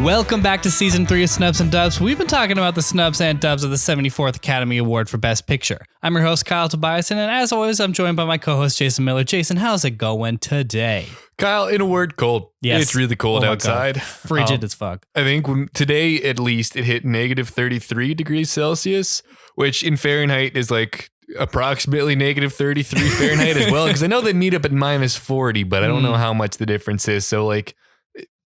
Welcome back to Season 3 of Snubs and Dubs. We've been talking about the Snubs and Dubs of the 74th Academy Award for Best Picture. I'm your host, Kyle Tobias, and as always, I'm joined by my co-host, Jason Miller. Jason, how's it going today? Kyle, in a word, cold. Yes. It's really cold outside. Frigid as fuck. I think today, at least, it hit negative 33 degrees Celsius, which in Fahrenheit is like approximately negative 33 Fahrenheit as well, because I know they meet up at minus 40, but I don't know how much the difference is. So like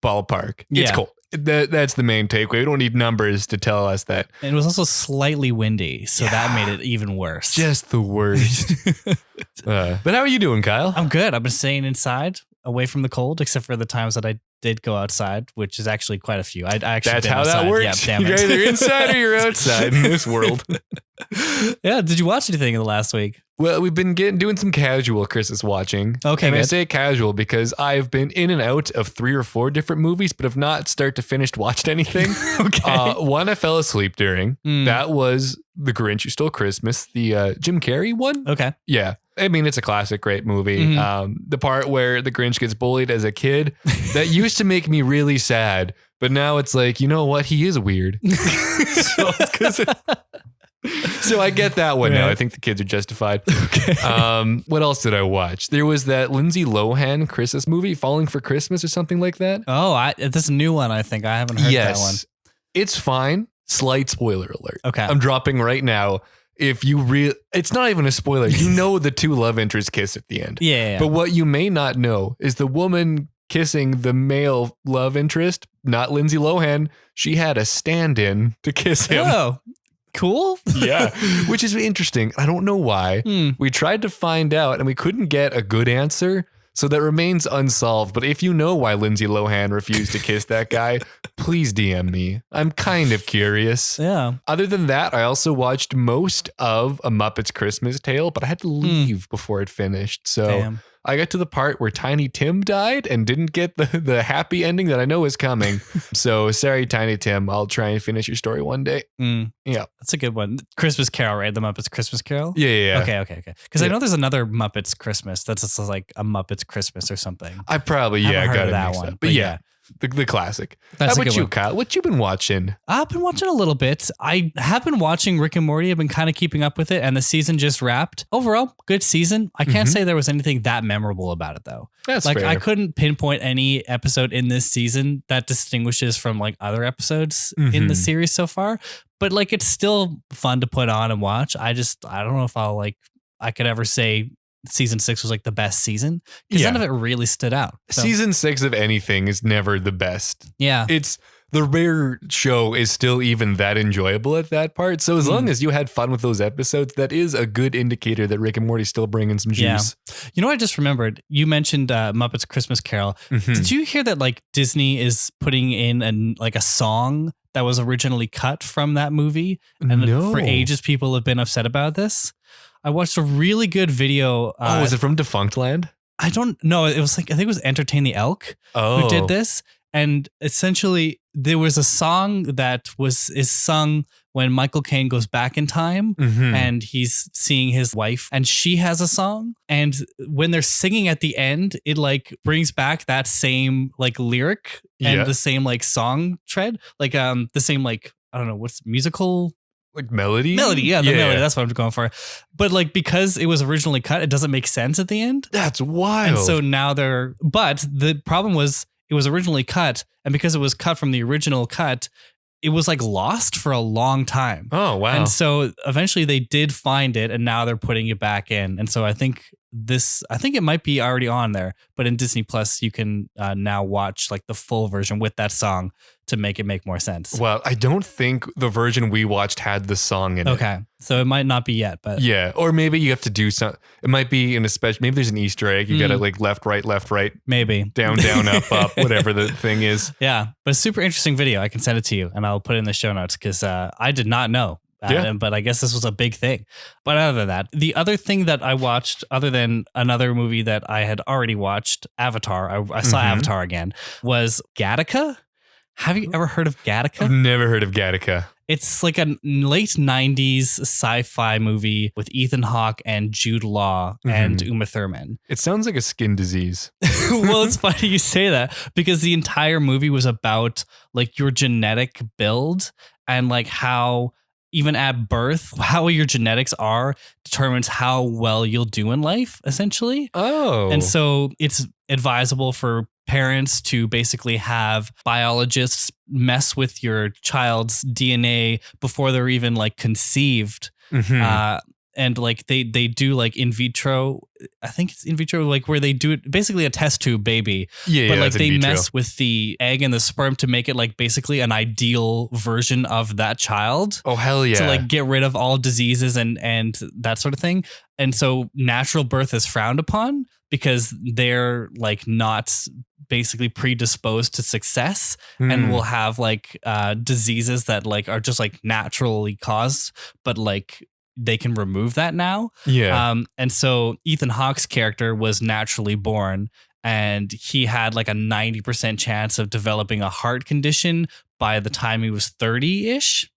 ballpark. It's cold. That's the main takeaway. We don't need numbers to tell us that. And it was also slightly windy, so that made it even worse. Just the worst. But how are you doing, Kyle? I'm good. I've been staying inside, away from the cold, except for the times that I did go outside, which is actually quite a few. I actually That's been how outside. that works. Yeah, damn it. You're either inside or you're outside in this world. Yeah. Did you watch anything in the last week? Well, we've been doing some casual Christmas watching. Okay, and good. I say casual because I've been in and out of 3 or 4 different movies, but have not start to finish watched anything. Okay. One I fell asleep during. That was The Grinch Stole Christmas, the Jim Carrey one. Okay. Yeah. I mean, it's a classic, great movie. The part where the Grinch gets bullied as a kid, that used to make me really sad. But now it's like, you know what? He is weird. So I get that one now. I think the kids are justified. Okay. What else did I watch? There was that Lindsay Lohan Christmas movie, Falling for Christmas or something like that. Oh, this is a new one, I think. I haven't heard that one. It's fine. Slight spoiler alert. Okay. I'm dropping right now. If you it's not even a spoiler. You know the two love interests kiss at the end. Yeah. But what you may not know is the woman kissing the male love interest, not Lindsay Lohan, she had a stand-in to kiss him. Oh, cool. Yeah, which is interesting. I don't know why. We tried to find out and we couldn't get a good answer. So that remains unsolved. But if you know why Lindsay Lohan refused to kiss that guy, please DM me. I'm kind of curious. Yeah. Other than that, I also watched most of A Muppets Christmas Tale, but I had to leave before it finished. So Damn. I got to the part where Tiny Tim died and didn't get the happy ending that I know is coming. So sorry, Tiny Tim. I'll try and finish your story one day. Yeah. That's a good one. Christmas Carol, right? The Muppets Christmas Carol? Yeah. Okay. Because I know there's another Muppets Christmas that's just like a Muppets Christmas or something. I probably, I haven't heard got of that mixed one. up. But yeah. The classic. That's How a about good you, one. Kyle? What you been watching? I've been watching a little bit. I have been watching Rick and Morty. I've been kind of keeping up with it, and the season just wrapped. Overall, good season. I can't say there was anything that memorable about it, though. That's like fair. I couldn't pinpoint any episode in this season that distinguishes from like other episodes in the series so far. But like, it's still fun to put on and watch. I don't know if I could ever say season 6 was like the best season, because none of it really stood out. So, Season 6 of anything is never the best. yeah. It's the rare show is still even that enjoyable at that part. So as long as you had fun with those episodes, that is a good indicator that Rick and Morty's still bringing some juice. You know what I just remembered? You mentioned Muppets Christmas Carol. Did you hear that like Disney is putting in a song that was originally cut from that movie? And No. for ages, people have been upset about this. I watched a really good video. Was it from Defunct Land? I don't know. It was like, I think it was Entertain the Elk who did this. And essentially there was a song that is sung when Michael Caine goes back in time and he's seeing his wife, and she has a song. And when they're singing at the end, it like brings back that same like lyric and the same like song tread, like the same like, I don't know, what's musical. Like melody? Melody, yeah, the melody. That's what I'm going for. But like, because it was originally cut, it doesn't make sense at the end. That's wild. And so now but the problem was it was originally cut. And because it was cut from the original cut, it was like lost for a long time. Oh, wow. And so eventually they did find it, and now they're putting it back in. And so I think it might be already on there, but in Disney Plus, you can now watch like the full version with that song to make it make more sense. Well, I don't think the version we watched had the song in it. Okay. So it might not be yet, but yeah. Or maybe you have to do some, it might be in a special, maybe there's an Easter egg. You got to like left, right, maybe down, up, whatever the thing is. Yeah. But a super interesting video. I can send it to you and I'll put it in the show notes because I did not know. But I guess this was a big thing. But other than that, the other thing that I watched, other than another movie that I had already watched, Avatar, I saw Avatar again, was Gattaca. Have you ever heard of Gattaca? I've never heard of Gattaca. It's like a late 90s sci-fi movie with Ethan Hawke and Jude Law and Uma Thurman. It sounds like a skin disease. Well, it's funny you say that because the entire movie was about like your genetic build and like how even at birth, how your genetics are determines how well you'll do in life, essentially. Oh. And so it's advisable for parents to basically have biologists mess with your child's DNA before they're even like conceived. And like they do like in vitro, I think it's in vitro, like where they do it basically a test tube baby. But like they mess with the egg and the sperm to make it like basically an ideal version of that child. Oh, hell yeah. To like get rid of all diseases and that sort of thing. And so natural birth is frowned upon because they're like not basically predisposed to success and will have like diseases that like are just like naturally caused, but like they can remove that now. Yeah. And so Ethan Hawke's character was naturally born and he had like a 90% chance of developing a heart condition by the time he was 30-ish.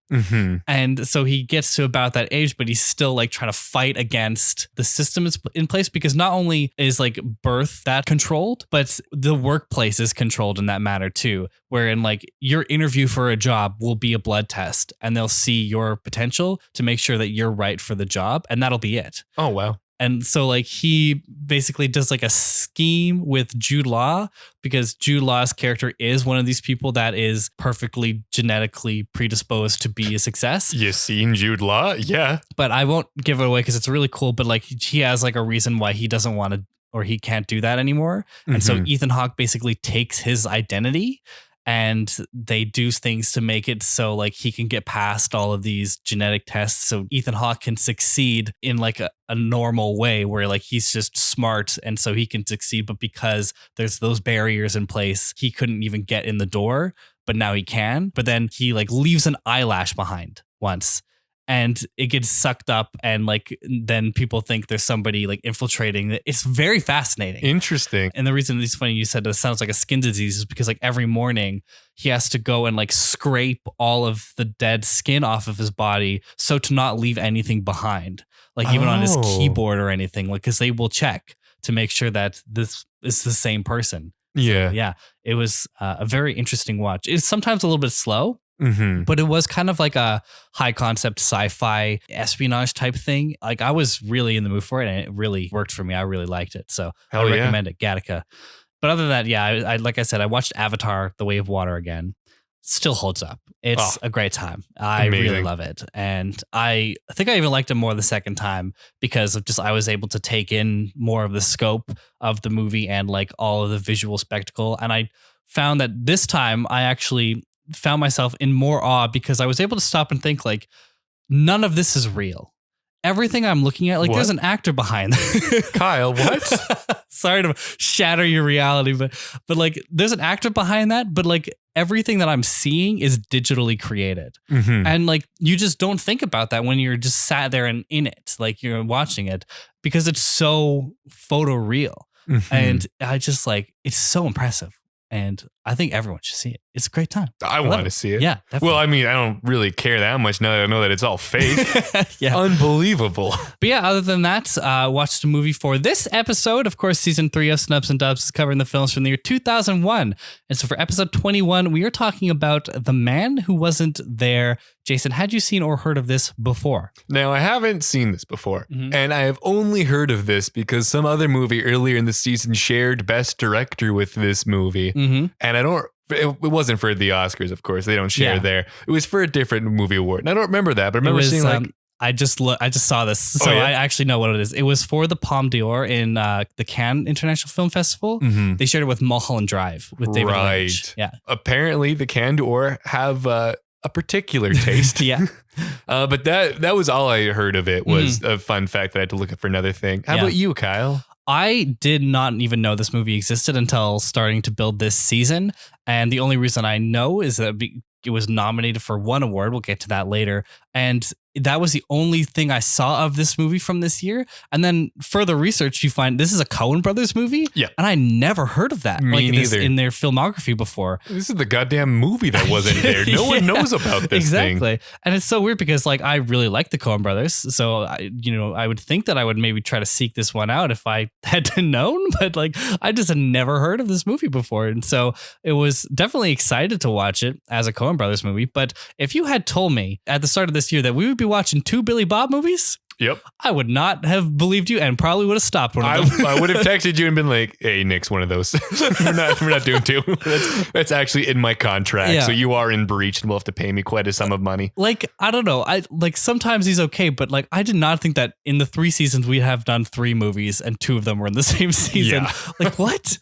And so he gets to about that age, but he's still like trying to fight against the system is in place because not only is like birth that controlled, but the workplace is controlled in that matter too, wherein like your interview for a job will be a blood test and they'll see your potential to make sure that you're right for the job. And that'll be it. Oh, wow. And so like he basically does like a scheme with Jude Law because Jude Law's character is one of these people that is perfectly genetically predisposed to be a success. You seen Jude Law? Yeah. But I won't give it away because it's really cool. But like he has like a reason why he doesn't want to or he can't do that anymore. And so Ethan Hawke basically takes his identity and they do things to make it so like he can get past all of these genetic tests. So Ethan Hawke can succeed in like a normal way where like he's just smart and so he can succeed. But because there's those barriers in place, he couldn't even get in the door, but now he can. But then he like leaves an eyelash behind once. And it gets sucked up and like then people think there's somebody like infiltrating. It's very fascinating. Interesting. And the reason it's funny you said it sounds like a skin disease is because like every morning he has to go and like scrape all of the dead skin off of his body so to not leave anything behind, like even on his keyboard or anything, like because they will check to make sure that this is the same person. Yeah. So, yeah. It was a very interesting watch. It's sometimes a little bit slow. But it was kind of like a high concept sci-fi espionage type thing. Like I was really in the mood for it and it really worked for me. I really liked it. So I recommend it, Gattaca. But other than that, yeah, I like I said, I watched Avatar: The Way of Water again. Still holds up. It's a great time. I really love it. And I think I even liked it more the second time because of just I was able to take in more of the scope of the movie and like all of the visual spectacle. And I found that this time I actually found myself in more awe because I was able to stop and think like none of this is real. Everything I'm looking at, like there's an actor behind. Kyle, what? Sorry to shatter your reality, but like there's an actor behind that, but like everything that I'm seeing is digitally created. And like you just don't think about that when you're just sat there and in it, like you're watching it because it's so photo real. And I just like it's so impressive. And I think everyone should see it. It's a great time. I want to see it. Yeah, definitely. Well, I mean, I don't really care that much now that I know that it's all fake. Yeah. Unbelievable. But yeah, other than that, watched a movie for this episode. Of course, season 3 of Snubs and Dubs is covering the films from the year 2001. And so for episode 21, we are talking about The Man Who Wasn't There. Jason, had you seen or heard of this before? Now, I haven't seen this before. And I have only heard of this because some other movie earlier in the season shared Best Director with this movie. And it wasn't for the Oscars, of course. They don't share there. It was for a different movie award. And I don't remember that, but I remember seeing like... I just saw this, so I actually know what it is. It was for the Palme d'Or in the Cannes International Film Festival. They shared it with Mulholland Drive with David Lynch. Yeah. Apparently, the Cannes d'Or have a particular taste. But that was all I heard of it was a fun fact that I had to look up for another thing. How about you, Kyle? I did not even know this movie existed until starting to build this season. And the only reason I know is that it was nominated for one award. We'll get to that later. And that was the only thing I saw of this movie from this year. And then further research, you find this is a Coen brothers movie. Yeah. And I never heard of that. Me neither. In their filmography before. This is the goddamn movie that wasn't there. No one knows about this exactly. thing. And it's so weird because like I really like the Coen brothers. So I would think that I would maybe try to seek this one out if I had known, but like I just had never heard of this movie before. And so it was definitely excited to watch it as a Coen brothers movie. But if you had told me at the start of this year that we would be watching 2 Billy Bob movies, yep, I would not have believed you and probably would have stopped one of them. I would have texted you and been like, hey, Nick's one of those. we're not doing 2. That's actually in my contract. Yeah. So you are in breach and will have to pay me quite a sum of money. Like, I don't know. I like sometimes he's okay, but like I did not think that in the 3 seasons we have done 3 movies and 2 of them were in the same season. Yeah. Like what?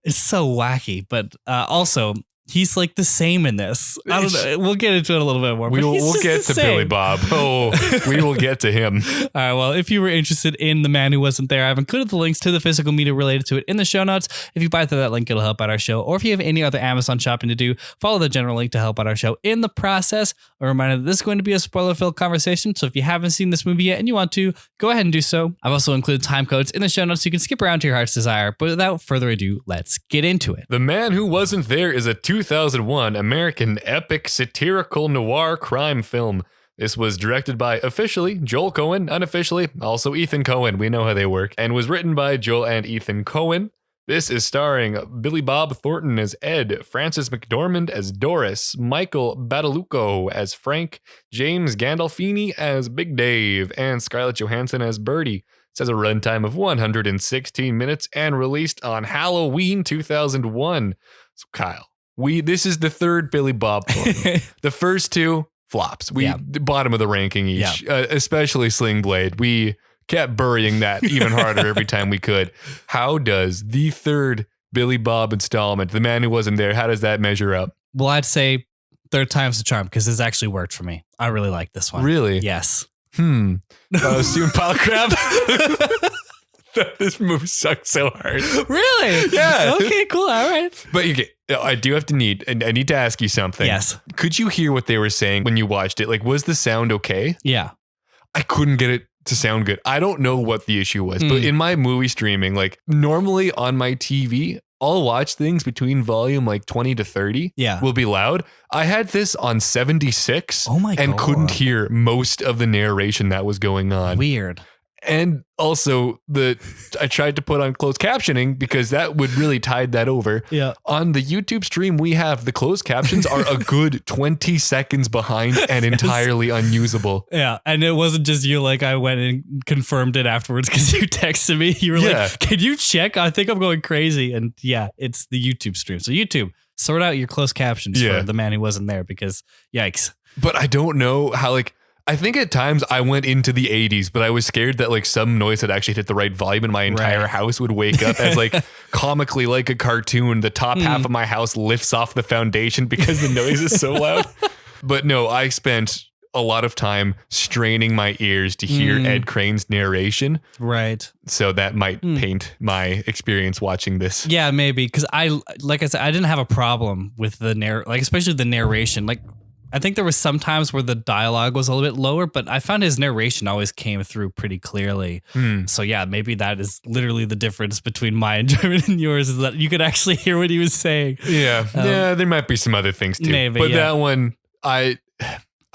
It's so wacky. But also he's like the same in this. I don't know. We'll get into it a little bit more. We'll get to Billy Bob. Oh, we will get to him. All right. Well, if you were interested in The Man Who Wasn't There, I've included the links to the physical media related to it in the show notes. If you buy through that link, it'll help out our show. Or if you have any other Amazon shopping to do, follow the general link to help out our show in the process. A reminder that this is going to be a spoiler-filled conversation. So if you haven't seen this movie yet and you want to, go ahead and do so. I've also included time codes in the show notes so you can skip around to your heart's desire. But without further ado, let's get into it. The Man Who Wasn't There is a 2001 American epic satirical noir crime film. This was directed by officially Joel Coen, unofficially also Ethan Coen. We know how they work. And was written by Joel and Ethan Coen. This is starring Billy Bob Thornton as Ed, Frances McDormand as Doris, Michael Badalucco as Frank, James Gandolfini as Big Dave, and Scarlett Johansson as Birdie. It has a runtime of 116 minutes and released on Halloween 2001. So Kyle, this is the third Billy Bob Thornton. The first 2 flops. Bottom of the ranking each, especially Sling Blade. We kept burying that even harder every time we could. How does the third Billy Bob installment, The Man Who Wasn't There, how does that measure up? Well, I'd say third time's the charm because this actually worked for me. I really like this one. Really? Yes. Soon pile of crap. This movie sucks so hard. Really? Yeah. Okay, cool. All right. But I do have to I need to ask you something. Yes. Could you hear what they were saying when you watched it? Like, was the sound okay? Yeah. I couldn't get it to sound good. I don't know what the issue was, but in my movie streaming, like normally on my TV, I'll watch things between volume like 20 to 30. Yeah. Will be loud. I had this on 76. Oh my God. And couldn't hear most of the narration that was going on. Weird. And also I tried to put on closed captioning because that would really tide that over. Yeah. On the YouTube stream we have, the closed captions are a good 20 seconds behind and entirely unusable. Yeah. And it wasn't just you, like I went and confirmed it afterwards because you texted me. You were like, can you check? I think I'm going crazy. And yeah, it's the YouTube stream. So YouTube, sort out your closed captions for The Man Who Wasn't There because yikes. But I don't know how I think at times I went into the 80s, but I was scared that like some noise had actually hit the right volume and my entire house would wake up as like comically like a cartoon. The top half of my house lifts off the foundation because the noise is so loud. But no, I spent a lot of time straining my ears to hear Ed Crane's narration. Right. So that might paint my experience watching this. Yeah, maybe. Because like I said, I didn't have a problem with the especially the narration. Like, I think there was some times where the dialogue was a little bit lower, but I found his narration always came through pretty clearly. So yeah, maybe that is literally the difference between my enjoyment and yours, is that you could actually hear what he was saying. Yeah. There might be some other things too. Maybe, but that one, I'm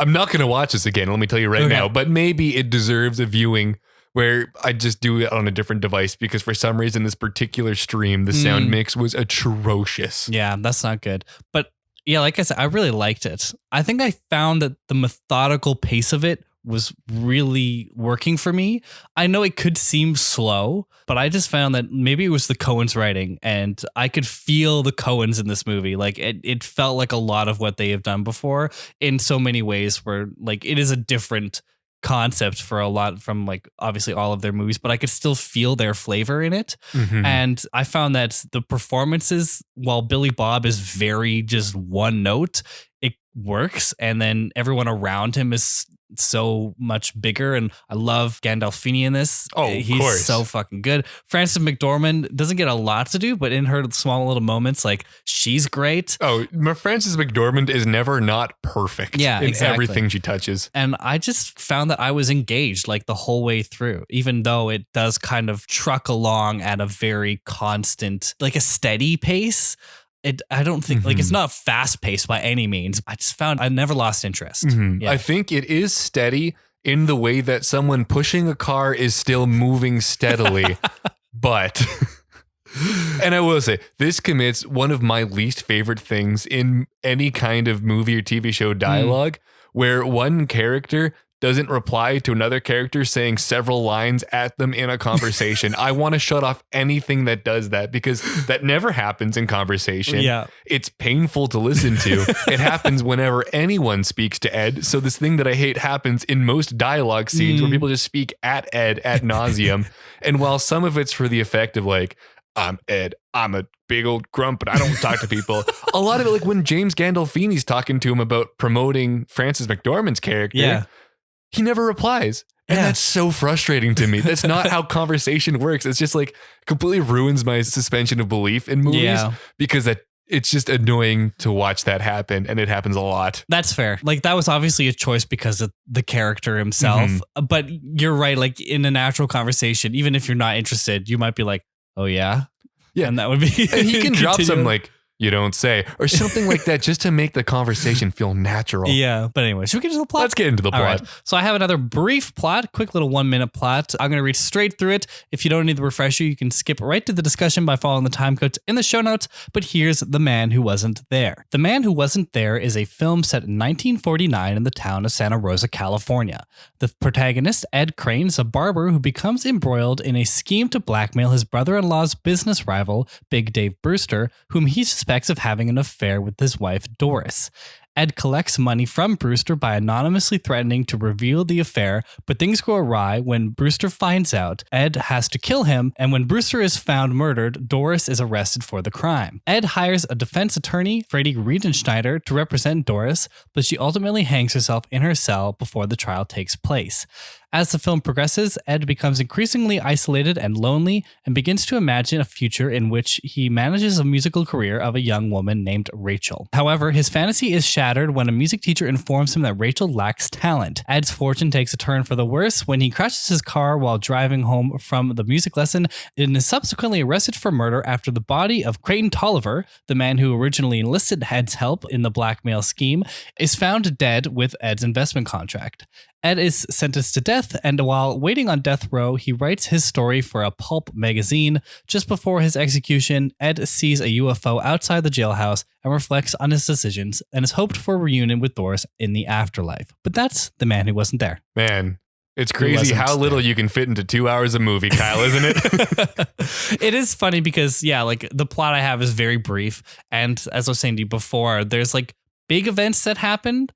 not going to watch this again. Let me tell you right now, but maybe it deserves a viewing where I just do it on a different device because for some reason, this particular stream, the sound mix was atrocious. Yeah, that's not good. But yeah, like I said, I really liked it. I think I found that the methodical pace of it was really working for me. I know it could seem slow, but I just found that maybe it was the Coens writing and I could feel the Coens in this movie. Like it felt like a lot of what they have done before in so many ways where like it is a different concept for a lot from like obviously all of their movies, but I could still feel their flavor in it. And I found that the performances, while Billy Bob is very just one note, it works. And then everyone around him is so much bigger. And I love Gandolfini in this. Oh, he's of course. so fucking good. Frances McDormand doesn't get a lot to do, but in her small little moments, like she's great. Oh, Frances McDormand is never not perfect in exactly. everything she touches. And I just found that I was engaged like the whole way through, even though it does kind of truck along at a very constant, like a steady pace. I don't think like it's not fast paced by any means. I just found I never lost interest. Yeah. I think it is steady in the way that someone pushing a car is still moving steadily. But, and I will say, this commits one of my least favorite things in any kind of movie or TV show dialogue, where one character doesn't reply to another character saying several lines at them in a conversation. I want to shut off anything that does that, because that never happens in conversation. Yeah. It's painful to listen to. It happens whenever anyone speaks to Ed. So this thing that I hate happens in most dialogue scenes where people just speak at Ed ad nauseum. And while some of it's for the effect of like, I'm Ed, I'm a big old grump, and I don't talk to people. A lot of it, like when James Gandolfini's talking to him about promoting Frances McDormand's character, he never replies. And that's so frustrating to me. That's not how conversation works. It's just like completely ruins my suspension of belief in movies because it's just annoying to watch that happen. And it happens a lot. That's fair. Like that was obviously a choice because of the character himself. But you're right. Like in a natural conversation, even if you're not interested, you might be like, oh yeah. Yeah. And that would be, and he can drop some like, you don't say, or something like that, just to make the conversation feel natural. Yeah. But anyway, should we get to the plot? Let's get into the plot. Right. So I have another brief plot, quick little 1 minute plot. I'm going to read straight through it. If you don't need the refresher, you can skip right to the discussion by following the time codes in the show notes. But here's The Man Who Wasn't There. The Man Who Wasn't There is a film set in 1949 in the town of Santa Rosa, California. The protagonist, Ed Crane, is a barber who becomes embroiled in a scheme to blackmail his brother-in-law's business rival, Big Dave Brewster, whom he suspects of having an affair with his wife, Doris. Ed collects money from Brewster by anonymously threatening to reveal the affair, but things go awry when Brewster finds out. Ed has to kill him, and when Brewster is found murdered, Doris is arrested for the crime. Ed hires a defense attorney, Freddie Riedenschneider, to represent Doris, but she ultimately hangs herself in her cell before the trial takes place. As the film progresses, Ed becomes increasingly isolated and lonely and begins to imagine a future in which he manages a musical career of a young woman named Rachel. However, his fantasy is shattered when a music teacher informs him that Rachel lacks talent. Ed's fortune takes a turn for the worse when he crashes his car while driving home from the music lesson and is subsequently arrested for murder after the body of Creighton Tolliver, the man who originally enlisted Ed's help in the blackmail scheme, is found dead with Ed's investment contract. Ed is sentenced to death, and while waiting on death row, he writes his story for a pulp magazine. Just before his execution, Ed sees a UFO outside the jailhouse and reflects on his decisions and is hoped for a reunion with Doris in the afterlife. But that's The Man Who Wasn't There. Man, it's crazy how little you can fit into 2 hours of movie, Kyle, isn't it? It is funny because, yeah, like the plot I have is very brief. And as I was saying to you before, there's like big events that happened,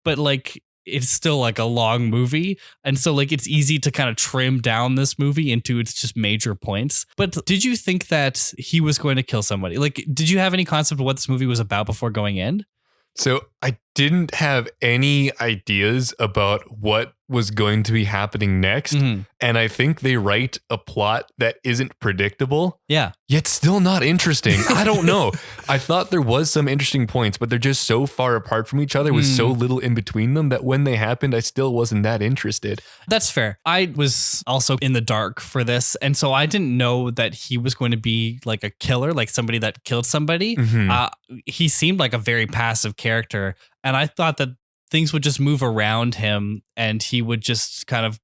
but like it's still like a long movie. And so like it's easy to kind of trim down this movie into its just major points. But did you think that he was going to kill somebody? Like, did you have any concept of what this movie was about before going in? So I didn't have any ideas about what was going to be happening next. And I think they write a plot that isn't predictable. Yeah. Yet still not interesting. I don't know. I thought there was some interesting points, but they're just so far apart from each other with so little in between them that when they happened, I still wasn't that interested. That's fair. I was also in the dark for this. And so I didn't know that he was going to be like a killer, like somebody that killed somebody. He seemed like a very passive character. And I thought that things would just move around him and he would just kind of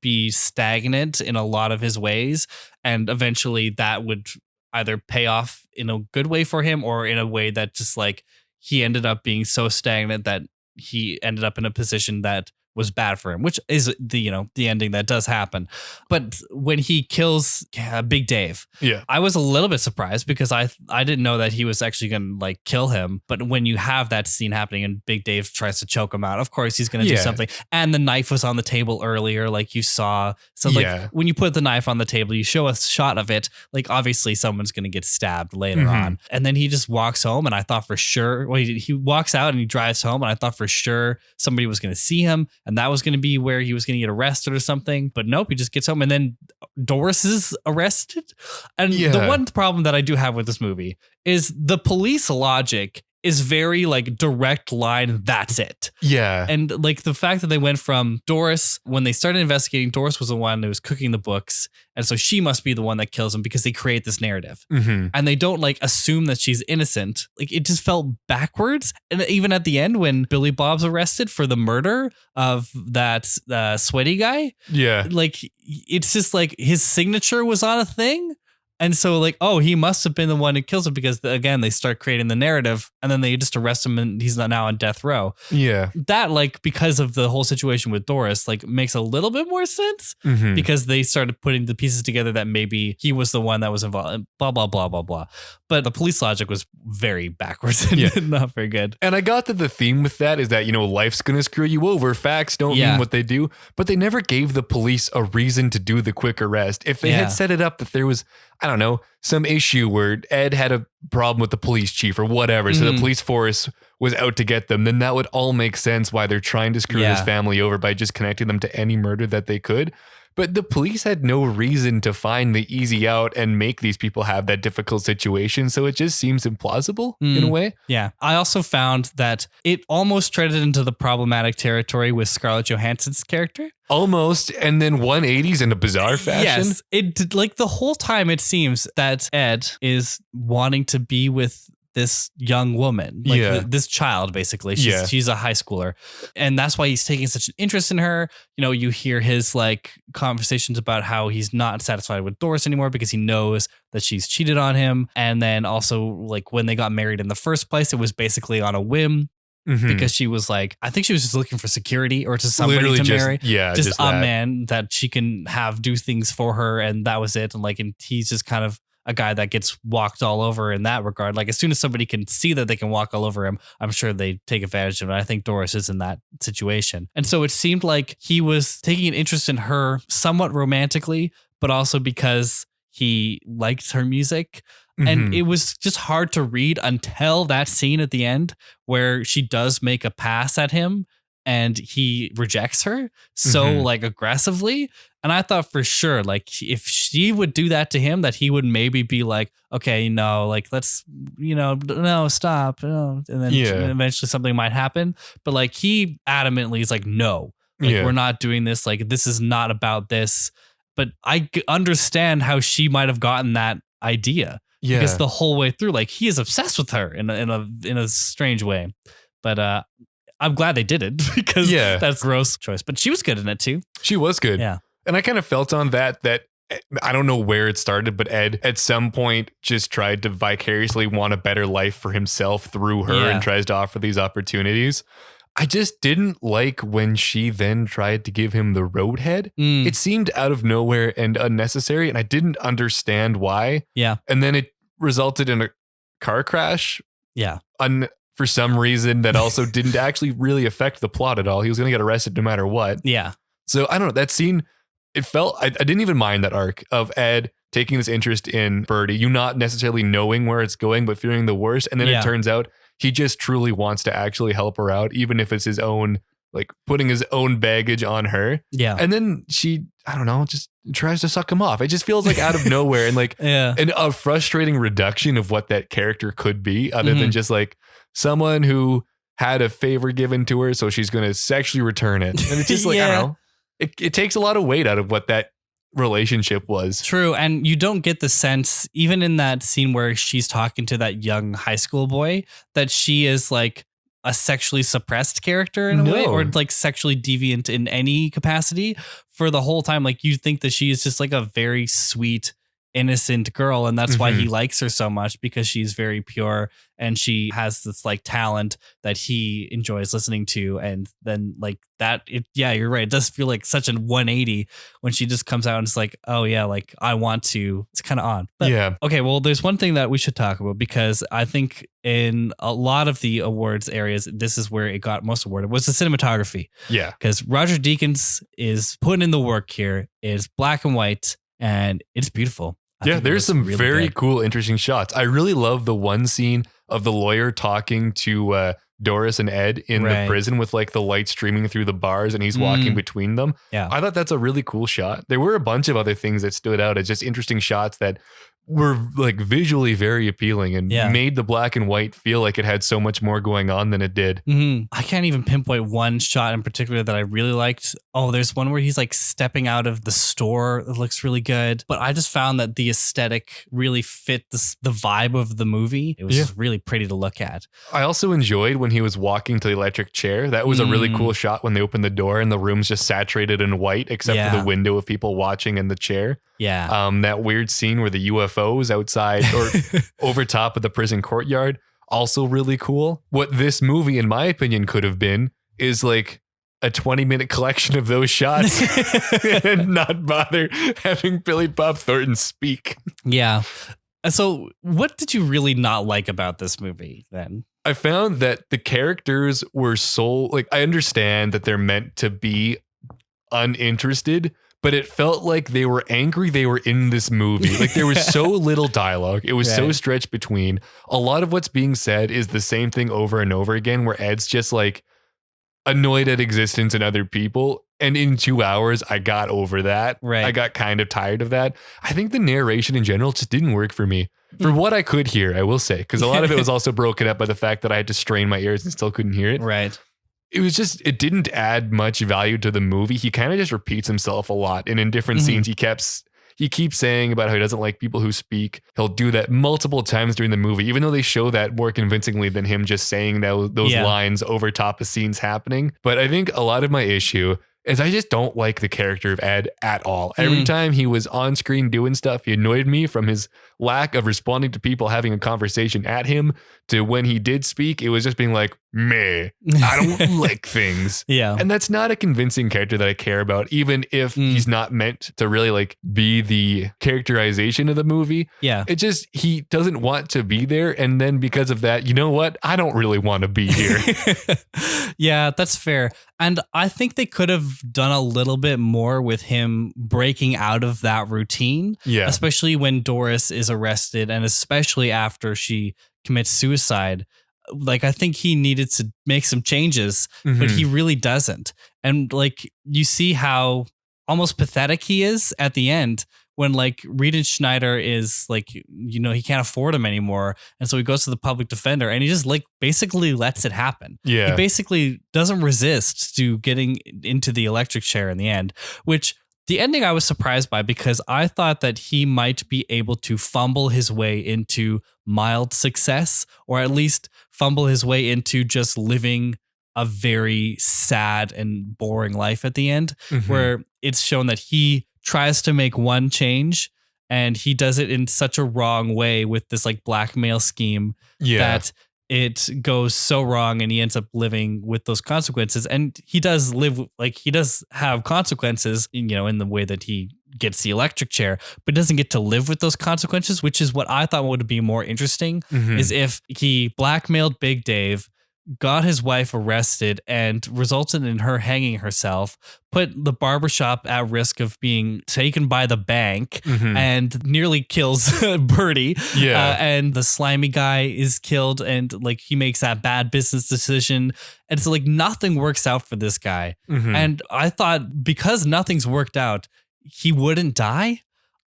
be stagnant in a lot of his ways. And eventually that would either pay off in a good way for him or in a way that just like he ended up being so stagnant that he ended up in a position that was bad for him, which is the ending that does happen. But when he kills Big Dave, I was a little bit surprised because I didn't know that he was actually going to like kill him. But when you have that scene happening and Big Dave tries to choke him out, of course he's going to do something. And the knife was on the table earlier, like you saw. So like when you put the knife on the table, you show a shot of it. Like obviously someone's going to get stabbed later on. And then he just walks home, and I thought for sure. Well, he walks out and he drives home, and I thought for sure somebody was going to see him. and that was going to be where he was going to get arrested or something. But nope, he just gets home, and then Doris is arrested. And the one problem that I do have with this movie is the police logic is very like direct line. That's it. Yeah. And like the fact that they went from Doris, when they started investigating, Doris was the one who was cooking the books. And so she must be the one that kills him because they create this narrative. Mm-hmm. And they don't like assume that she's innocent. Like it just felt backwards. And even at the end, when Billy Bob's arrested for the murder of that sweaty guy. Yeah. Like it's just like his signature was on a thing. And so like, oh, he must have been the one who kills him because, again, they start creating the narrative and then they just arrest him and he's now on death row. Yeah. That, like, because of the whole situation with Doris, like, makes a little bit more sense because they started putting the pieces together that maybe he was the one that was involved, blah, blah, blah, blah, blah. But the police logic was very backwards and not very good. And I got that the theme with that is that, you know, life's going to screw you over. Facts don't mean what they do. But they never gave the police a reason to do the quick arrest. If they had set it up that there was, I don't know, some issue where Ed had a problem with the police chief or whatever, so the police force was out to get them, then that would all make sense why they're trying to screw his family over by just connecting them to any murder that they could. But the police had no reason to find the easy out and make these people have that difficult situation. So it just seems implausible in a way. Yeah. I also found that it almost treaded into the problematic territory with Scarlett Johansson's character. Almost. And then 180s in a bizarre fashion. Yes. It like the whole time it seems that Ed is wanting to be with this young woman, like this child, basically. She's a high schooler. And that's why he's taking such an interest in her. You know, you hear his like conversations about how he's not satisfied with Doris anymore because he knows that she's cheated on him. And then also like when they got married in the first place, it was basically on a whim. Because she was like, I think she was just looking for security or to somebody literally to marry. Yeah. Just a man that she can have do things for her. And that was it. And like, and he's just kind of a guy that gets walked all over in that regard. Like as soon as somebody can see that they can walk all over him, I'm sure they take advantage of it. I think Doris is in that situation. And so it seemed like he was taking an interest in her somewhat romantically, but also because he liked her music. And it was just hard to read until that scene at the end where she does make a pass at him and he rejects her so like aggressively. And I thought for sure, like if she would do that to him, that he would maybe be like, okay, no, like let's, you know, no, stop. No. And then eventually something might happen. But like he adamantly is like, no, like we're not doing this. Like this is not about this. But I understand how she might have gotten that idea. Yeah. Because the whole way through, like he is obsessed with her in a strange way. But I'm glad they did it because that's a gross choice. But she was good in it too. She was good. Yeah. And I kind of felt on that I don't know where it started, but Ed at some point just tried to vicariously want a better life for himself through her and tries to offer these opportunities. I just didn't like when she then tried to give him the roadhead. It seemed out of nowhere and unnecessary, and I didn't understand why. Yeah. And then it resulted in a car crash. Yeah. For some reason that also didn't actually really affect the plot at all. He was going to get arrested no matter what. Yeah. So I don't know. That scene, it felt, I didn't even mind that arc of Ed taking this interest in Birdie, you not necessarily knowing where it's going, but fearing the worst. And then it turns out he just truly wants to actually help her out, even if it's his own, like putting his own baggage on her. Yeah. And then she, I don't know, just tries to suck him off. It just feels like out of nowhere and like a frustrating reduction of what that character could be other than just like someone who had a favor given to her. So she's going to sexually return it. And it's just like, I don't know. It takes a lot of weight out of what that relationship was. True. And you don't get the sense, even in that scene where she's talking to that young high school boy, that she is like a sexually suppressed character in a way, or like sexually deviant in any capacity for the whole time. Like you think that she is just like a very sweet, innocent girl. And that's why he likes her so much, because she's very pure and she has this like talent that he enjoys listening to. And then like that, you're right. It does feel like such a 180 when she just comes out and it's like, oh yeah, like I want to. It's kind of odd. But, okay, well, there's one thing that we should talk about, because I think in a lot of the awards areas, this is where it got most awarded, was the cinematography. Yeah. Because Roger Deakins is putting in the work here. It's black and white and it's beautiful. There's some really very cool, interesting shots. I really love the one scene of the lawyer talking to Doris and Ed in the prison with like the light streaming through the bars and he's walking between them. Yeah. I thought that's a really cool shot. There were a bunch of other things that stood out as just interesting shots that were like visually very appealing and made the black and white feel like it had so much more going on than it did. I can't even pinpoint one shot in particular that I really liked. Oh, there's one where he's like stepping out of the store. It looks really good. But I just found that the aesthetic really fit the vibe of the movie. It was just really pretty to look at. I also enjoyed when he was walking to the electric chair. That was a really cool shot when they opened the door and the room's just saturated in white except for the window of people watching in the chair. Yeah. That weird scene where the UFOs outside or over top of the prison courtyard, also really cool. What this movie, in my opinion, could have been is like a 20-minute collection of those shots and not bother having Billy Bob Thornton speak. Yeah. So what did you really not like about this movie then? I found that the characters were so like, I understand that they're meant to be uninterested, but it felt like they were angry they were in this movie. Like there was so little dialogue. It was so stretched between. A lot of what's being said is the same thing over and over again, where Ed's just like annoyed at existence and other people. And in 2 hours, I got over that. Right. I got kind of tired of that. I think the narration in general just didn't work for me. For what I could hear, I will say, because a lot of it was also broken up by the fact that I had to strain my ears and still couldn't hear it. Right. It was just, it didn't add much value to the movie. He kind of just repeats himself a lot. And in different scenes, he keeps saying about how he doesn't like people who speak. He'll do that multiple times during the movie, even though they show that more convincingly than him just saying those lines over top of scenes happening. But I think a lot of my issue is I just don't like the character of Ed at all. Every time he was on screen doing stuff, he annoyed me, from his lack of responding to people having a conversation at him to when he did speak, it was just being like, meh, I don't like things. Yeah. And that's not a convincing character that I care about, even if he's not meant to really like be the characterization of the movie. Yeah. It just, he doesn't want to be there. And then because of that, you know what? I don't really want to be here. Yeah, that's fair. And I think they could have done a little bit more with him breaking out of that routine. Yeah. Especially when Doris is arrested and especially after she commits suicide. Like, I think he needed to make some changes, but he really doesn't. And like, you see how almost pathetic he is at the end when like Reed Schneider is like, you know, he can't afford him anymore. And so he goes to the public defender and he just like basically lets it happen. Yeah. He basically doesn't resist to getting into the electric chair in the end, which the ending I was surprised by, because I thought that he might be able to fumble his way into mild success, or at least fumble his way into just living a very sad and boring life at the end, where it's shown that he tries to make one change and he does it in such a wrong way with this like blackmail scheme that it goes so wrong and he ends up living with those consequences. And he does live, like he does have consequences, you know, in the way that he gets the electric chair, but doesn't get to live with those consequences, which is what I thought would be more interesting, is if he blackmailed Big Dave, got his wife arrested and resulted in her hanging herself, put the barbershop at risk of being taken by the bank and nearly kills Bertie. And the slimy guy is killed and like he makes that bad business decision. And so like nothing works out for this guy. And I thought because nothing's worked out, he wouldn't die.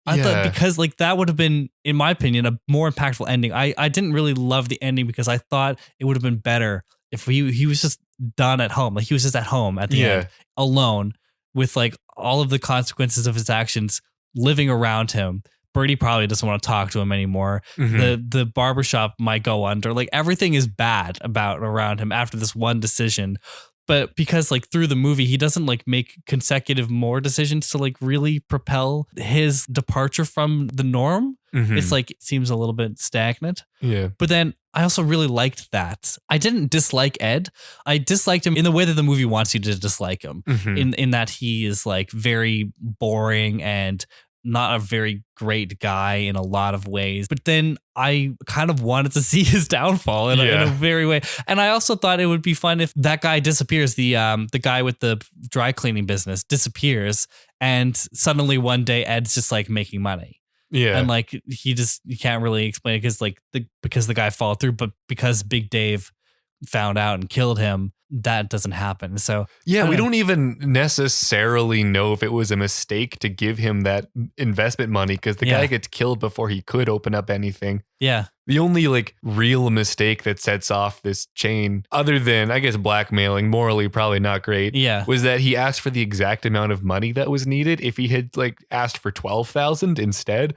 I thought because like that would have been, in my opinion, a more impactful ending. I didn't really love the ending because I thought it would have been better if he was just done at home. Like he was just at home at the end, alone, with like all of the consequences of his actions living around him. Bertie probably doesn't want to talk to him anymore. The barbershop might go under. Like everything is bad around him after this one decision. But because like through the movie, he doesn't like make consecutive more decisions to like really propel his departure from the norm. It's like, it seems a little bit stagnant. But then I also really liked that. I didn't dislike Ed. I disliked him in the way that the movie wants you to dislike him, in that he is like very boring and not a very great guy in a lot of ways. But then I kind of wanted to see his downfall in a very way. And I also thought it would be fun if that guy disappears, the guy with the dry cleaning business disappears, and suddenly one day Ed's just like making money. And like you can't really explain it because the guy followed through, but because Big Dave found out and killed him, that doesn't happen. So yeah, we don't even necessarily know if it was a mistake to give him that investment money, because the guy gets killed before he could open up anything. Yeah. The only like real mistake that sets off this chain, other than I guess blackmailing, morally probably not great, was that he asked for the exact amount of money that was needed. If he had like asked for 12,000 instead,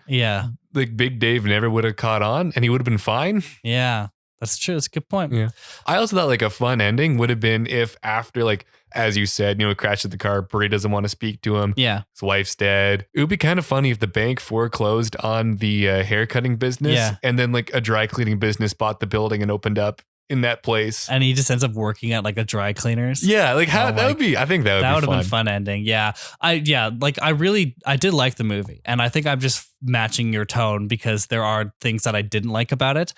like Big Dave never would have caught on and he would have been fine. Yeah. That's true. That's a good point. Yeah. I also thought like a fun ending would have been if after, like, as you said, you know, crashes the car, Brady doesn't want to speak to him. Yeah. His wife's dead. It would be kind of funny if the bank foreclosed on the haircutting business and then like a dry cleaning business bought the building and opened up in that place. And he just ends up working at like a dry cleaners. Yeah. Like how that would be, I think that would have been fun ending. Yeah. I did like the movie, and I think I'm just matching your tone because there are things that I didn't like about it.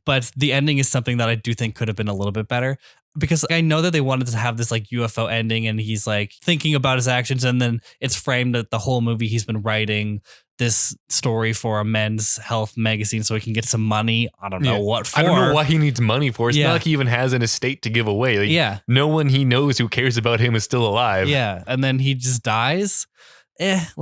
But the ending is something that I do think could have been a little bit better, because I know that they wanted to have this like UFO ending and he's like thinking about his actions, and then it's framed that the whole movie he's been writing this story for a men's health magazine so he can get some money. I don't know what for. I don't know what he needs money for. It's not like he even has an estate to give away. Like, no one he knows who cares about him is still alive. Yeah. And then he just dies. It's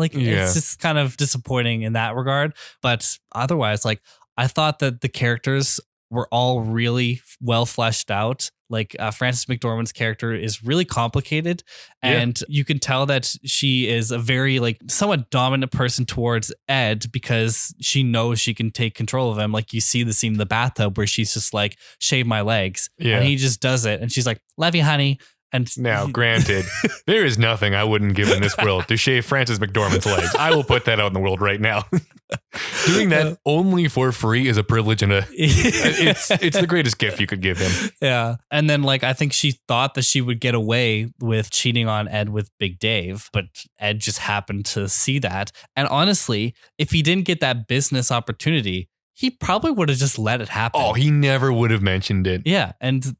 just kind of disappointing in that regard. But otherwise, like, I thought that the characters were all really well fleshed out. Like Frances McDormand's character is really complicated, and you can tell that she is a very like somewhat dominant person towards Ed because she knows she can take control of him. Like you see the scene in the bathtub where she's just like, shave my legs, and he just does it, and she's like, love you, honey. And now, granted, there is nothing I wouldn't give in this world to shave Frances McDormand's legs. I will put that out in the world right now. Doing that only for free is a privilege, and it's the greatest gift you could give him. Yeah. And then like I think she thought that she would get away with cheating on Ed with Big Dave, but Ed just happened to see that. And honestly, if he didn't get that business opportunity, he probably would have just let it happen. Oh, he never would have mentioned it. Yeah. And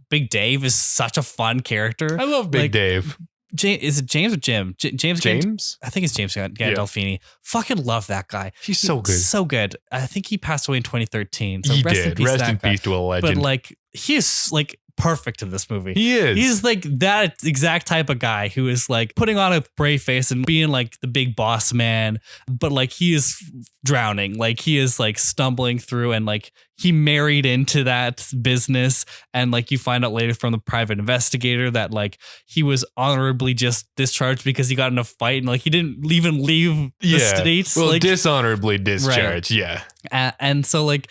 Big Dave is such a fun character. I love Big Dave. Is it James or Jim? James? I think it's James Gandolfini. Fucking love that guy. He's so good. So good. I think he passed away in 2013. So he rest did. In peace, rest in peace to a legend. But like, he is like perfect in this movie. He is. He's like that exact type of guy who is like putting on a brave face and being like the big boss man, but like he is drowning. Like he is like stumbling through, and like he married into that business. And like you find out later from the private investigator that like he was honorably just discharged because he got in a fight, and like he didn't even leave the States. Well, like, dishonorably discharged. Right. Yeah. And so like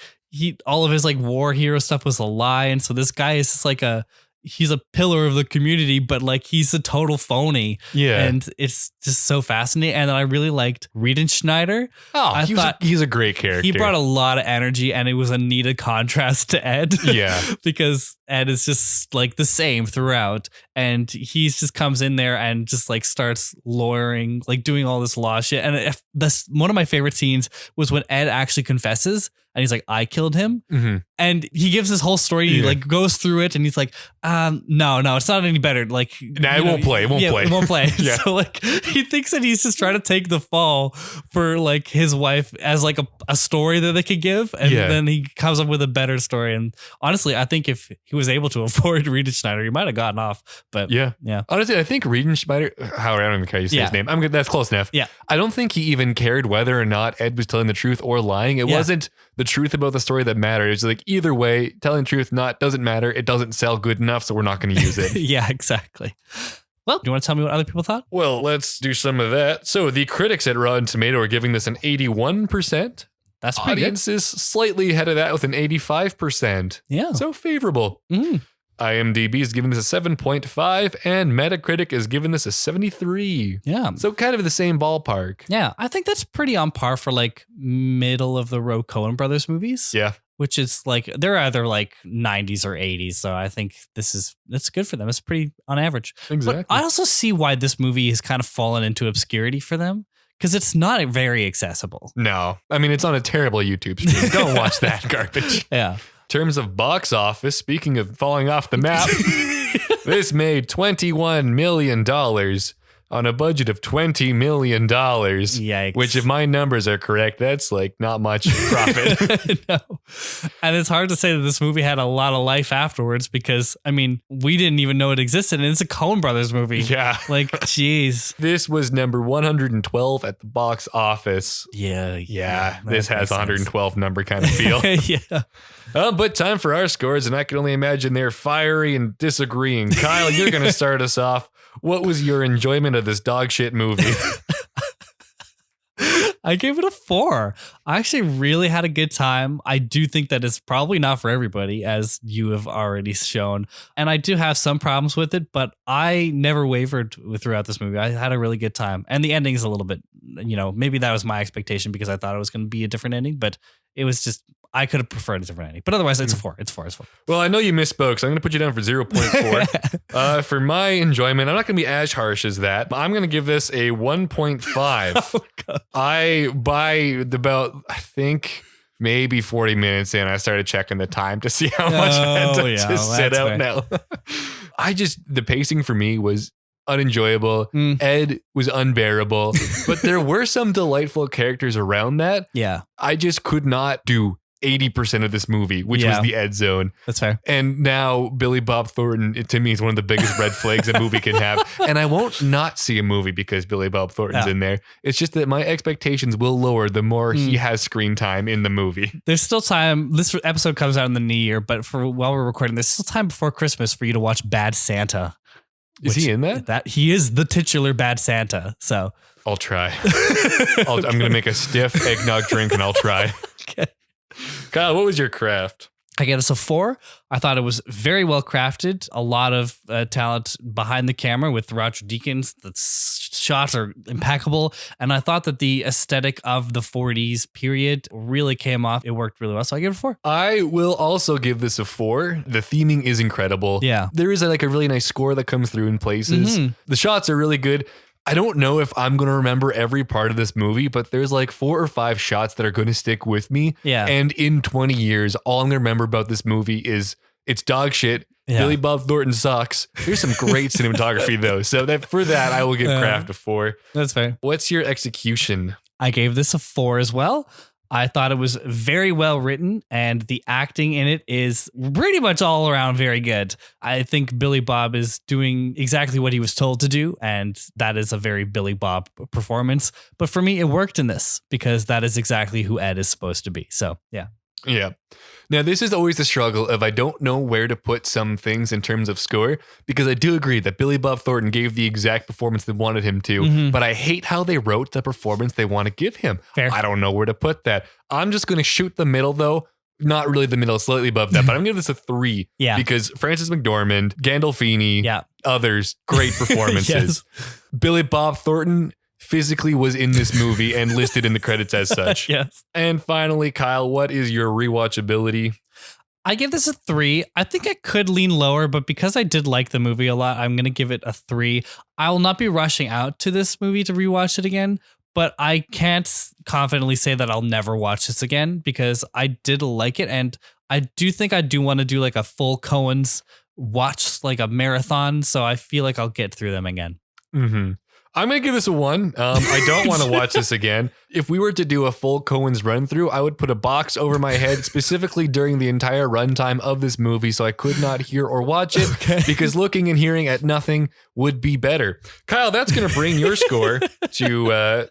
all of his like war hero stuff was a lie. And so this guy is just like he's a pillar of the community, but like he's a total phony. Yeah. And it's just so fascinating. And then I really liked Riedenschneider. Oh, he's a great character. He brought a lot of energy, and it was a needed contrast to Ed. Yeah. Because Ed is just like the same throughout. And he just comes in there and just like starts lawyering, like doing all this law shit. And that's one of my favorite scenes was when Ed actually confesses. And he's like, I killed him. Mm-hmm. And he gives this whole story. He like goes through it, and he's like, no, it's not any better. Like, it won't play. It won't play. Yeah. So like, he thinks that he's just trying to take the fall for like his wife as like a story that they could give. And then he comes up with a better story. And honestly, I think if he was able to afford Riedenschneider, he might have gotten off. But yeah. Honestly, I think Riedenschneider, I don't even care how you say his name. I'm good. That's close enough. Yeah. I don't think he even cared whether or not Ed was telling the truth or lying. It wasn't the truth about the story that mattered. It's like either way, telling the truth doesn't matter. It doesn't sell good enough, so we're not going to use it. Yeah, exactly. Well, do you want to tell me what other people thought? Well, let's do some of that. So the critics at Rotten Tomato are giving this an 81%. That's pretty Audience good. is slightly ahead of that with an 85%. Yeah. So favorable. IMDb is giving this a 7.5, and Metacritic is giving this a 73. Yeah. So kind of the same ballpark. Yeah. I think that's pretty on par for like middle of the road Coen Brothers movies. Yeah. Which is like, they're either like 90s or 80s. So I think that's good for them. It's pretty on average. Exactly. But I also see why this movie has kind of fallen into obscurity for them, because it's not very accessible. No. I mean, it's on a terrible YouTube stream. Don't watch that garbage. Yeah. In terms of box office, speaking of falling off the map, this made $21 million on a budget of $20 million. Yikes. Which, if my numbers are correct, that's like not much profit. No. And it's hard to say that this movie had a lot of life afterwards because, I mean, we didn't even know it existed. And it's a Coen Brothers movie. Yeah. Like, geez. This was number 112 at the box office. Yeah. This has 112 number kind of feel. Yeah. But time for our scores, and I can only imagine they're fiery and disagreeing. Kyle, you're going to start us off. What was your enjoyment of this dog shit movie? I gave it a 4. I actually really had a good time. I do think that it's probably not for everybody, as you have already shown. And I do have some problems with it, but I never wavered throughout this movie. I had a really good time. And the ending is a little bit, maybe that was my expectation because I thought it was going to be a different ending, but it was just, I could have preferred a different ending. But otherwise, it's a 4. It's 4. Well, I know you misspoke, so I'm going to put you down for 0.4. For my enjoyment, I'm not going to be as harsh as that. But I'm going to give this a 1.5. I think maybe 40 minutes in, I started checking the time to see how much I had to sit out fair. Now. The pacing for me was unenjoyable. Ed was unbearable, but there were some delightful characters around that. Yeah. I just could not do 80% of this movie, which was the Ed zone. That's fair. And now Billy Bob Thornton, to me, is one of the biggest red flags a movie can have. And I won't not see a movie because Billy Bob Thornton's in there. It's just that my expectations will lower the more he has screen time in the movie. There's still time. This episode comes out in the new year, but while we're recording, there's still time before Christmas for you to watch Bad Santa. Is he in that? He is the titular Bad Santa. So I'll try. I'm going to make a stiff eggnog drink and I'll try. Okay. Kyle, what was your craft? I gave this a 4. I thought it was very well crafted. A lot of talent behind the camera with Roger Deakins. The shots are impeccable. And I thought that the aesthetic of the 40s period really came off. It worked really well. So I give it a 4. I will also give this a 4. The theming is incredible. Yeah. There is a really nice score that comes through in places. The shots are really good. I don't know if I'm going to remember every part of this movie, but there's 4 or 5 shots that are going to stick with me. Yeah. And in 20 years, all I'm going to remember about this movie is it's dog shit. Yeah. Billy Bob Thornton sucks. There's some great cinematography though. So for that, I will give Craft a 4. That's fair. What's your execution? I gave this a 4 as well. I thought it was very well written and the acting in it is pretty much all around very good. I think Billy Bob is doing exactly what he was told to do, and that is a very Billy Bob performance. But for me, it worked in this because that is exactly who Ed is supposed to be. So, yeah. Yeah. Now, this is always the struggle of I don't know where to put some things in terms of score, because I do agree that Billy Bob Thornton gave the exact performance they wanted him to, but I hate how they wrote the performance they want to give him. Fair. I don't know where to put that. I'm just going to shoot the middle, though. Not really the middle, slightly above that, but I'm going to give this a 3 because Frances McDormand, Gandolfini, others, great performances. Billy Bob Thornton physically was in this movie and listed in the credits as such. Yes. And finally, Kyle, what is your rewatchability? I give this a 3. I think I could lean lower, but because I did like the movie a lot, I'm going to give it a 3. I will not be rushing out to this movie to rewatch it again, but I can't confidently say that I'll never watch this again because I did like it. And I do think I do want to do a full Coen's watch, a marathon. So I feel like I'll get through them again. Mm-hmm. I'm going to give this a 1. I don't want to watch this again. If we were to do a full Coen's run through, I would put a box over my head specifically during the entire runtime of this movie so I could not hear or watch it because looking and hearing at nothing would be better. Kyle, that's going to bring your score to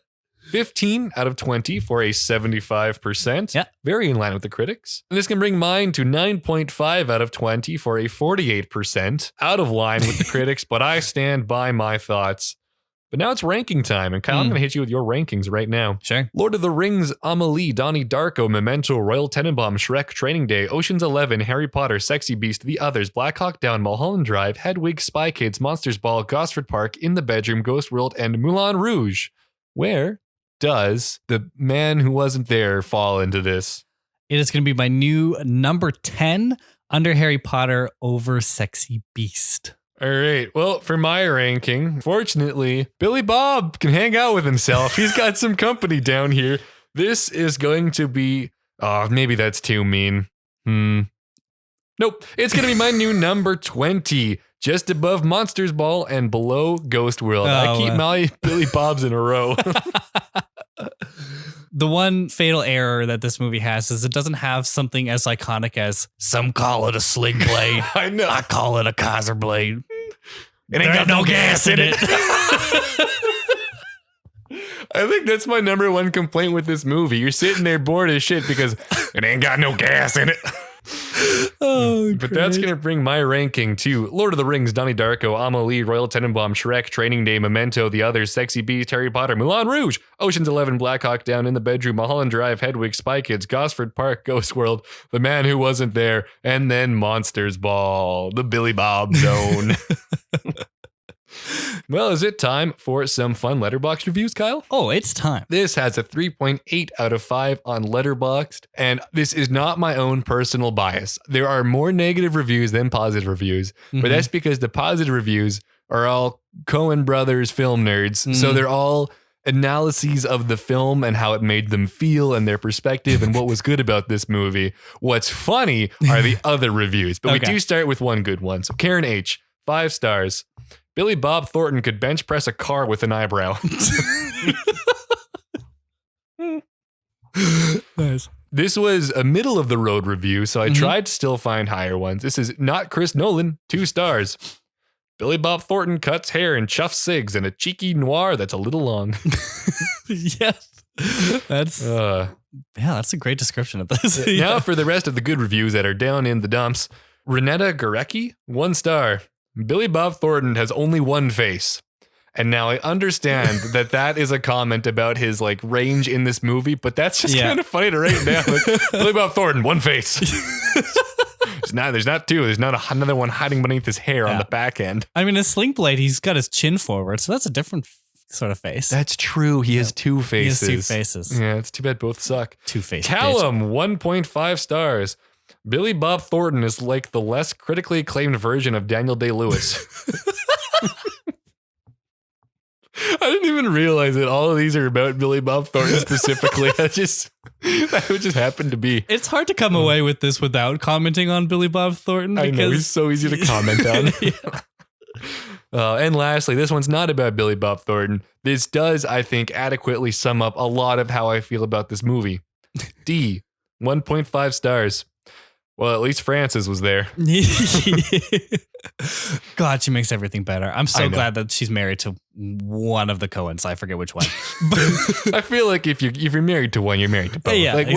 15 out of 20 for a 75%. Yeah. Very in line with the critics. And this can bring mine to 9.5 out of 20 for a 48%. Out of line with the critics, but I stand by my thoughts. But now it's ranking time, and Kyle, I'm going to hit you with your rankings right now. Sure. Lord of the Rings, Amelie, Donnie Darko, Memento, Royal Tenenbaum, Shrek, Training Day, Ocean's 11, Harry Potter, Sexy Beast, The Others, Black Hawk Down, Mulholland Drive, Hedwig, Spy Kids, Monsters Ball, Gosford Park, In the Bedroom, Ghost World, and Moulin Rouge. Where does the man who wasn't there fall into this? It is going to be my new number 10 under Harry Potter over Sexy Beast. All right. Well, for my ranking, fortunately, Billy Bob can hang out with himself. He's got some company down here. This is going to be... Oh, maybe that's too mean. Nope. It's going to be my new number 20. just above Monsters Ball and below Ghost World. I keep my Billy Bobs in a row. The one fatal error that this movie has is it doesn't have something as iconic as some call it a sling blade. I know. I call it a Kaiser blade. It ain't got no gas in it. I think that's my number one complaint with this movie. You're sitting there bored as shit because it ain't got no gas in it. But that's going to bring my ranking to Lord of the Rings, Donnie Darko, Amelie, Royal Tenenbaum, Shrek, Training Day, Memento, The Others, Sexy Beast, Harry Potter, Moulin Rouge, Ocean's 11, Black Hawk Down, In the Bedroom, Mulholland Drive, Hedwig, Spy Kids, Gosford Park, Ghost World, The Man Who Wasn't There, and then Monsters Ball, the Billy Bob Zone. Well, is it time for some fun Letterboxd reviews, Kyle? Oh, it's time. This has a 3.8 out of 5 on Letterboxd, and this is not my own personal bias. There are more negative reviews than positive reviews, but that's because the positive reviews are all Coen brothers film nerds, so they're all analyses of the film and how it made them feel and their perspective and what was good about this movie. What's funny are the other reviews, but we do start with one good one. So Karen H, 5 stars. Billy Bob Thornton could bench press a car with an eyebrow. Nice. This was a middle of the road review, so I tried to still find higher ones. This is not Chris Nolan, 2 stars. Billy Bob Thornton cuts hair and chuffs cigs in a cheeky noir that's a little long. Yes. That's that's a great description of this. Now for the rest of the good reviews that are down in the dumps. Renetta Gorecki, 1 star. Billy Bob Thornton has only one face. And now I understand that is a comment about his like range in this movie, but that's just kind of funny to write down. Like, Billy Bob Thornton, one face. There's not 2. There's not another one hiding beneath his hair on the back end. I mean, a sling blade, he's got his chin forward, so that's a different sort of face. That's true. He has 2 faces. He has 2 faces. Yeah, it's too bad both suck. 2 faces. Callum, 1.5 stars. Billy Bob Thornton is like the less critically acclaimed version of Daniel Day-Lewis. I didn't even realize that all of these are about Billy Bob Thornton specifically. That would just happen to be. It's hard to come away with this without commenting on Billy Bob Thornton. I know, he's so easy to comment on. And lastly, this one's not about Billy Bob Thornton. This does, I think, adequately sum up a lot of how I feel about this movie. D, 1.5 stars. Well, at least Frances was there. God, she makes everything better. I'm so glad that she's married to one of the Coens. I forget which one. I feel like if you're married to one, you're married to both. Yeah, like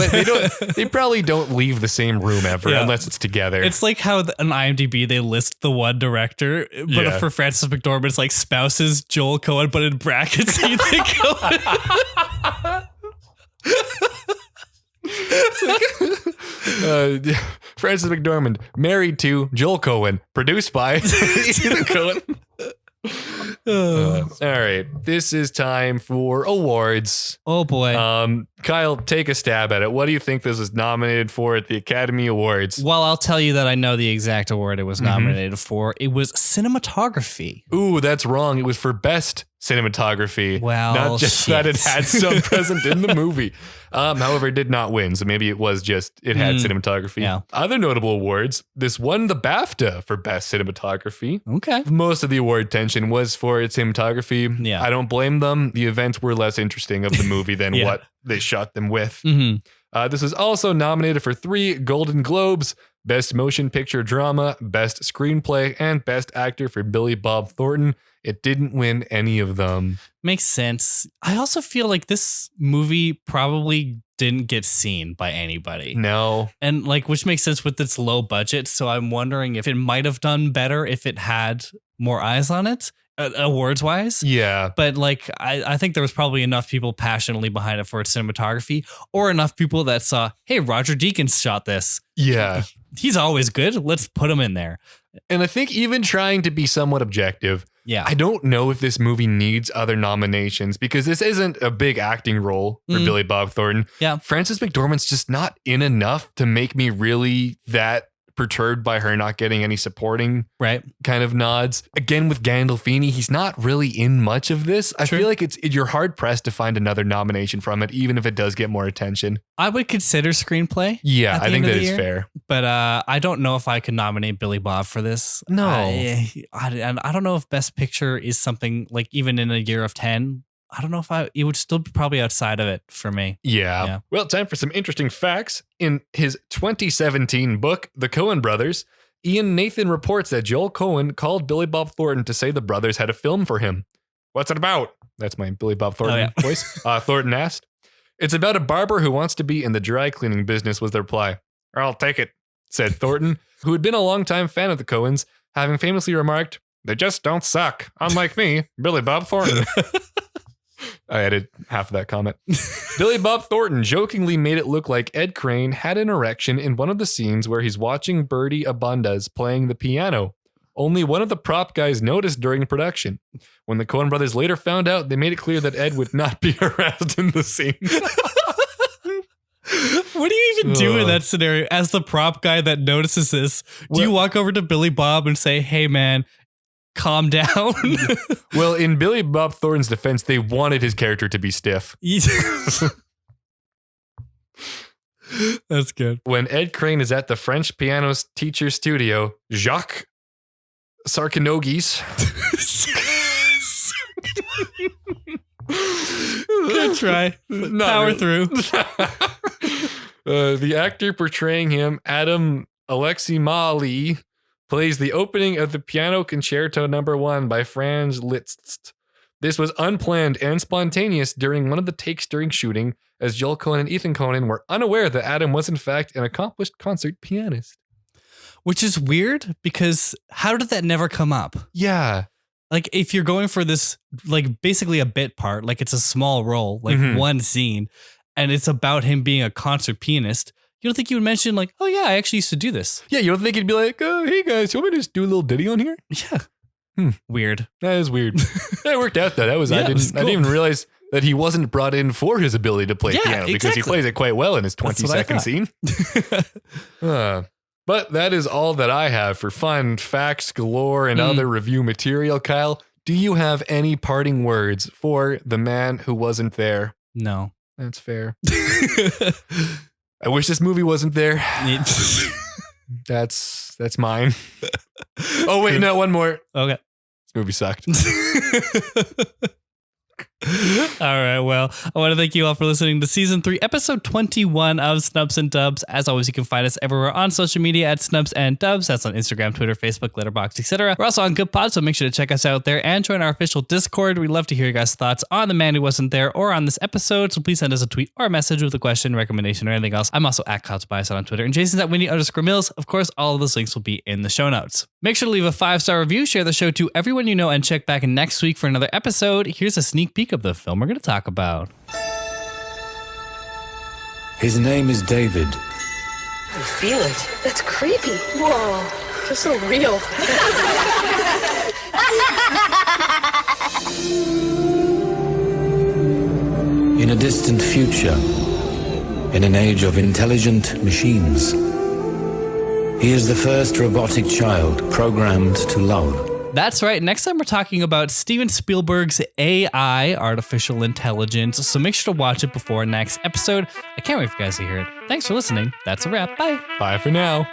they probably don't leave the same room ever unless it's together. It's like how on IMDb they list the one director, but for Frances McDormand, it's like spouses Joel Coen, but in brackets Ethan Coen. Frances McDormand, married to Joel Coen, produced by Ethan Coen. All right, this is time for awards. Oh boy. Kyle, take a stab at it. What do you think this was nominated for at the Academy Awards? Well, I'll tell you that I know the exact award it was nominated for. It was cinematography. Ooh, that's wrong. It was for best cinematography. Well, not just that it had some present in the movie. However, it did not win, so maybe it was just it had cinematography. Yeah. Other notable awards, this won the BAFTA for best cinematography. Okay. Most of the award attention was for its cinematography. Yeah. I don't blame them. The events were less interesting of the movie than what they shot them with. This was also nominated for 3 Golden Globes, Best Motion Picture Drama, Best Screenplay, and Best Actor for Billy Bob Thornton. It didn't win any of them. Makes sense. I also feel like this movie probably didn't get seen by anybody. No. And like, which makes sense with its low budget. So I'm wondering if it might have done better if it had more eyes on it, awards wise. Yeah. But like, I think there was probably enough people passionately behind it for its cinematography, or enough people that saw, hey, Roger Deakins shot this. Yeah. He's always good. Let's put him in there. And I think even trying to be somewhat objective, yeah, I don't know if this movie needs other nominations because this isn't a big acting role for Billy Bob Thornton. Yeah. Frances McDormand's just not in enough to make me really that perturbed by her not getting any supporting right kind of nods. Again, with Gandolfini, he's not really in much of this. I feel like you're hard pressed to find another nomination from it, even if it does get more attention. I would consider screenplay. Yeah, I think that is fair. But I don't know if I could nominate Billy Bob for this. No. I don't know if Best Picture is something like even in a year of 10. I don't know if it would still be probably outside of it for me. Yeah. Well, time for some interesting facts. In his 2017 book, The Coen Brothers, Ian Nathan reports that Joel Coen called Billy Bob Thornton to say the brothers had a film for him. What's it about? That's my Billy Bob Thornton voice. Thornton asked. It's about a barber who wants to be in the dry cleaning business, was their reply. I'll take it, said Thornton, who had been a longtime fan of the Coens, having famously remarked, they just don't suck. Unlike me, Billy Bob Thornton. I added half of that comment. Billy Bob Thornton jokingly made it look like Ed Crane had an erection in one of the scenes where he's watching Bertie Abundas playing the piano. Only one of the prop guys noticed during production. When the Coen brothers later found out, they made it clear that Ed would not be aroused in the scene. What do you even do in that scenario as the prop guy that notices this? Do you walk over to Billy Bob and say, hey, man, calm down? Well, in Billy Bob Thornton's defense, they wanted his character to be stiff. That's good. When Ed Crane is at the French piano teacher studio, Jacques Sarkanogis. Good try. Power through. The actor portraying him, Adam Alexi-Mali, plays the opening of the Piano Concerto No. 1 by Franz Liszt. This was unplanned and spontaneous during one of the takes during shooting, as Joel Coen and Ethan Coen were unaware that Adam was in fact an accomplished concert pianist. Which is weird, because how did that never come up? Yeah. Like, if you're going for this, like, basically a bit part, like it's a small role, like one scene, and it's about him being a concert pianist, you don't think you would mention, like, oh yeah, I actually used to do this. Yeah, you don't think he'd be like, oh, hey guys, you want me to just do a little ditty on here? Yeah. Weird. That is weird. That worked out though. That was, I didn't even realize that he wasn't brought in for his ability to play piano, because he plays it quite well in his 20-second scene. But that is all that I have for fun facts galore and other review material. Kyle, do you have any parting words for the man who wasn't there? No. That's fair. I wish this movie wasn't there. That's mine. Oh, wait, no, one more. Okay. This movie sucked. All right. Well, I want to thank you all for listening to season 3, episode 21 of Snubs and Dubs. As always, you can find us everywhere on social media at Snubs and Dubs. That's on Instagram, Twitter, Facebook, Letterboxd, etc. We're also on Good Pod, so make sure to check us out there and join our official Discord. We'd love to hear your guys' thoughts on the man who wasn't there or on this episode. So please send us a tweet or a message with a question, recommendation, or anything else. I'm also at Clouds Bias on Twitter, and Jason's at Winnie_Mills. Of course, all of those links will be in the show notes. Make sure to leave a 5-star review, share the show to everyone you know, and check back next week for another episode. Here's a sneak peek of the film we're going to talk about. His name is David. I feel it. That's creepy. Whoa, feels so real. In a distant future, in an age of intelligent machines, he is the first robotic child programmed to love. That's right. Next time we're talking about Steven Spielberg's AI, artificial intelligence. So make sure to watch it before next episode. I can't wait for you guys to hear it. Thanks for listening. That's a wrap. Bye. Bye for now.